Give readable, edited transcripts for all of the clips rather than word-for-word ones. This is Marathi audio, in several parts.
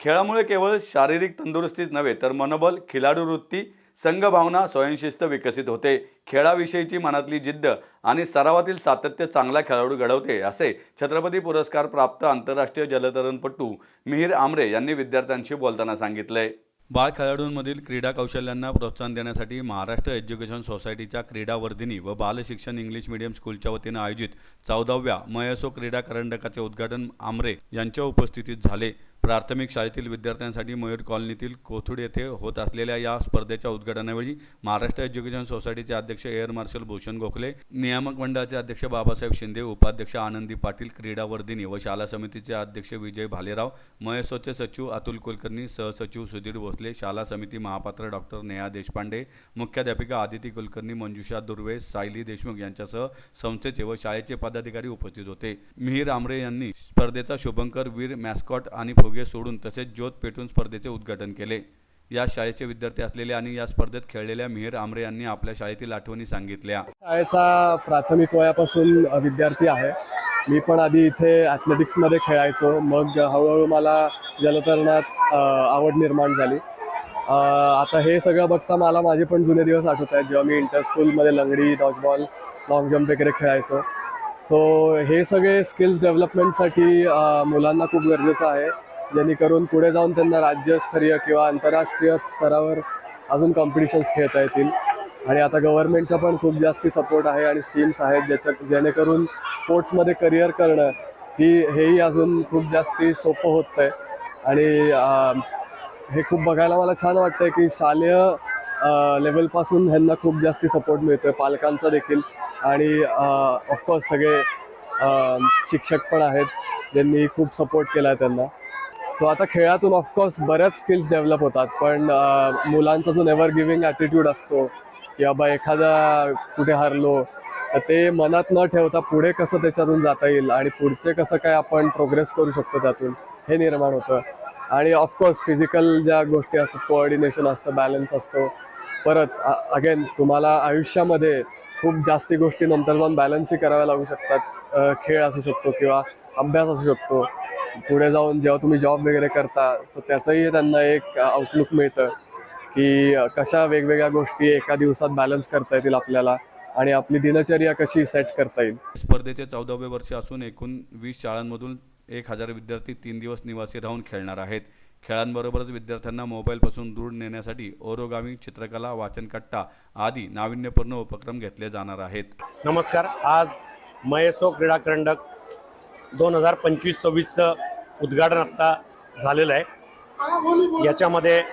खेळामुळे केवळ शारीरिक तंदुरुस्तीच नव्हे तर मनोबल, खिलाडू वृत्ती, संघभावना, स्वयंशिस्त विकसित होते. खेळाविषयीची मनातली जिद्द आणि सरावातील सातत्य चांगला खेळाडू घडवते, असे छत्रपती पुरस्कार प्राप्त आंतरराष्ट्रीय जलतरणपटू मिहीर आमरे यांनी विद्यार्थ्यांशी बोलताना सांगितले. बाळ खेळाडूंमधील क्रीडा कौशल्यांना प्रोत्साहन देण्यासाठी महाराष्ट्र एज्युकेशन सोसायटीच्या क्रीडावर्धिनी व बाल शिक्षण इंग्लिश मीडियम स्कूलच्या वतीनं आयोजित 14व्या मयसो क्रीडा करंडकाचे उद्घाटन आमरे यांच्या उपस्थितीत झाले. प्राथमिक शाळेतील विद्यार्थ्यांसाठी मयूर कॉलनीतील कोथुड येथे होत असलेल्या या स्पर्धेच्या उद्घाटनावेळी महाराष्ट्र एज्युकेशन सोसायटीचे अध्यक्ष एअर मार्शल भूषण गोखले, नियामक मंडळाचे अध्यक्ष बाबासाहेब शिंदे, उपाध्यक्ष आनंदी पाटील, क्रीडावर्धिनी व शाला समितीचे अध्यक्ष विजय भालेराव, मयसोचे सचिव अतुल कुलकर्णी, सहसचिव सुधीर भोसले, शाला समिती महापात्र डॉक्टर नेहा देशपांडे, मुख्याध्यापिका आदिती कुलकर्णी, मंजुषा दुर्वे, सायली देशमुख यांच्यासह संस्थेचे व शाळेचे पदाधिकारी उपस्थित होते. मिहीर आमरे यांनी स्पर्धेचा शुभंकर, वीर, मॅस्कॉट आणि फुगे सोडून तसेच ज्योत पेटून स्पर्धेचे उद्घाटन केले. या शाळेचे विद्यार्थी असलेले आणि या स्पर्धेत खेळलेल्या मिहीर आमरे यांनी आपल्या शाळेतील आठवणी सांगितल्या. शाळेचा प्राथमिक वयापासून विद्यार्थी आहे. मी पण आधी इथे ॲथलेटिक्समध्ये खेळायचो, मग हळूहळू मला जलतरणात आवड निर्माण झाली. आता हे सगळं बघता मला माझे पण जुने दिवस आठवत आहेत, जेव्हा मी इंटरस्कूलमध्ये लंगडी, डॉजबॉल, लॉंग जम्प वगैरे खेळायचो. सो हे सगळे स्किल्स डेव्हलपमेंटसाठी मुलांना खूप गरजेचं आहे, जेणेकरून पुढे जाऊन त्यांना राज्यस्तरीय किंवा आंतरराष्ट्रीय स्तरावर अजून कॉम्पिटिशन्स खेळता येतील. आणि आता गव्हर्नमेंटचा पण खूप जास्ती सपोर्ट आहे आणि स्कीम्स आहेत जेणेकरून स्पोर्ट्समध्ये करिअर करणं हेही अजून खूप जास्ती सोपं होतं आहे. आणि हे खूप बघायला मला छान वाटतं की शालेय लेवलपासून ह्यांना खूप जास्ती सपोर्ट मिळतो आहे, पालकांचा देखील. आणि ऑफकोर्स सगळे शिक्षक पण आहेत ज्यांनी खूप सपोर्ट केला आहे त्यांना. सो आता खेळातून ऑफकोर्स बऱ्याच स्किल्स डेव्हलप होतात, पण मुलांचा जो नेव्हर गिव्हिंग ॲटिट्यूड असतो की बाबा एखादा कुठे हरलो तर ते मनात न ठेवता पुढे कसं त्याच्यातून जाता येईल आणि पुढचे कसं काय आपण प्रोग्रेस करू शकतो त्यातून, हे निर्माण होतं. आणि ऑफकोर्स फिजिकल ज्या गोष्टी असतात, कोऑर्डिनेशन असतं, बॅलन्स असतो. परत अगेन तुम्हाला आयुष्यामध्ये खूप जास्ती गोष्टी नंतर जाऊन बॅलन्सही कराव्या लागू शकतात. खेळ असू शकतो किंवा अभ्यास असू शकतो. पुढे जाऊन जेव्हा तुम्ही जॉब वगैरे करता सो त्याचंही त्यांना एक आउटलुक मिळतं की कशा वेगवेगळ्या गोष्टी एका दिवसात बॅलन्स करता येतील आपल्याला आणि आपली दिनचर्या कशी सेट करता येईल. स्पर्धेचे 14वे वर्ष असून एकूण 20 शाळांमधून 1000 विद्यार्थी 3 दिवस निवासी राहून खेळणार आहेत. खेळांबरोबरच विद्यार्थ्यांना मोबाईलपासून दूर नेण्यासाठी ओरोगामी, चित्रकला, वाचनकट्टा आदी नाविन्यपूर्ण उपक्रम घेतले जाणार आहेत. नमस्कार. आज मयसो क्रीडा करंडक 2025-26चं उद्घाटन आत्ता झालेलं आहे. याच्यामध्ये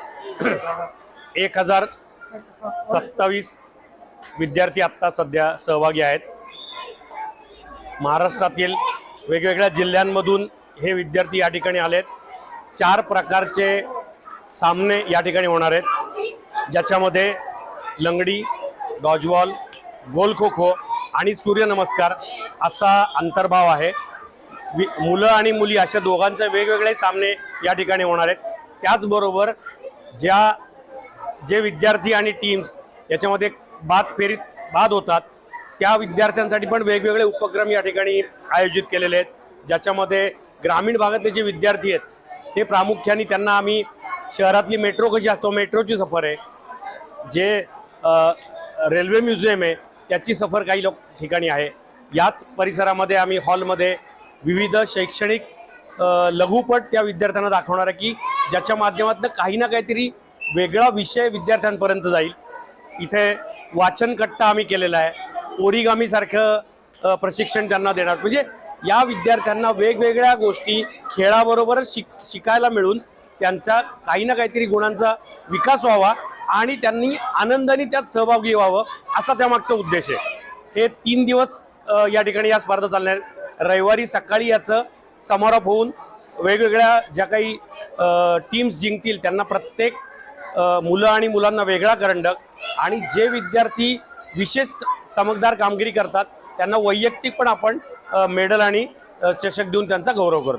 1027 विद्यार्थी आत्ता सध्या सहभागी आहेत. महाराष्ट्रातील वेगवेगळ्या जिल्ह्यांमधून हे विद्यार्थी या ठिकाणी आलेत. 4 प्रकारचे सामने या ठिकाणी होणार आहेत, ज्याच्यामध्ये लंगडी, डॉजबॉल, गोल खो खो आणि सूर्यनमस्कार असा अंतर्भाव आहे. मुलं आणि मुली अशा दोघांचे वेगवेगळे सामने या ठिकाणी होणार आहेत. त्याचबरोबर जे विद्यार्थी आणि टीम्स याच्यामध्ये बाद होतात त्या विद्यार्थ्यांसाठी पण वेगवेगळे उपक्रम या ठिकाणी आयोजित केलेले आहेत, ज्याच्यामध्ये ग्रामीण भागातले जे विद्यार्थी आहेत ते प्रामुख्याने त्यांना आम्ही शहरातली मेट्रो कशी असतो, मेट्रोची सफर आहे, जे रेल्वे म्युझियम आहे त्याची सफर काही ठिकाणी आहे. याच परिसरामध्ये आम्ही हॉलमध्ये विविध शैक्षणिक लघुपट त्या विद्यार्थ्यांना दाखवणार आहे की ज्याच्या माध्यमातून काही ना काहीतरी वेगळा विषय विद्यार्थ्यांपर्यंत जाईल. इथे वाचनकट्टा आम्ही केलेला आहे, ओरिगामीसारखं प्रशिक्षण त्यांना देणार. म्हणजे या विद्यार्थ्यांना वेगवेगळ्या गोष्टी खेळाबरोबरच शिकायला मिळून त्यांचा काही ना काहीतरी गुणांचा विकास व्हावा आणि त्यांनी आनंदाने त्यात सहभागी व्हावं असा त्यामागचा उद्देश आहे. हे 3 दिवस या ठिकाणी या स्पर्धा चालणार आहेत. रविवारी सकाळी याचं समारोप होऊन वेगवेगळ्या ज्या काही टीम्स जिंकतील त्यांना प्रत्येक मुलं आणि मुलांना वेगळा करंडक आणि जे विद्यार्थी विशेष चमकदार कामगिरी करतात त्यांना वैयक्तिक पण आपण मेडल आणि चषक देऊन त्यांचा गौरव करतो.